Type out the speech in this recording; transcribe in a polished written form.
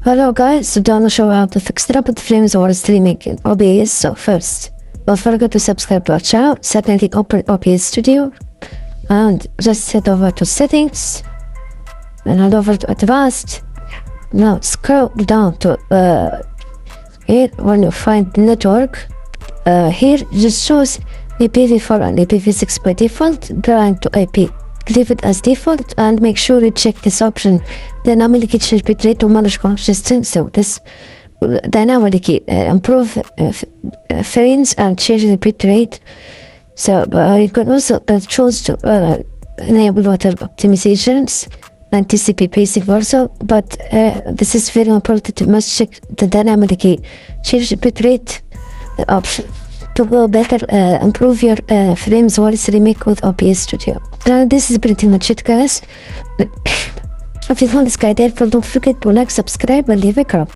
Hello guys, so today I'll show how to fix rapid frames while streaming in OBS. So first, don't forget to subscribe to our channel. Secondly, open OBS Studio and just head over to settings and head over to advanced. Now scroll down to here. When you find network, here just shows IPv4 and IPv6 by default. Drag to IP, leave it as default, and make sure you check this option. Dynamically change bitrate to manage congestion. So this dynamically improve frames and change the bitrate. So you can also choose to enable water optimizations and TCP pacing also, but this is very important. You must check the dynamically change the bitrate option to go better improve your frames while streaming with OBS Studio. And this is pretty much it, guys. If you found this guide helpful, don't forget to like, subscribe, and leave a comment.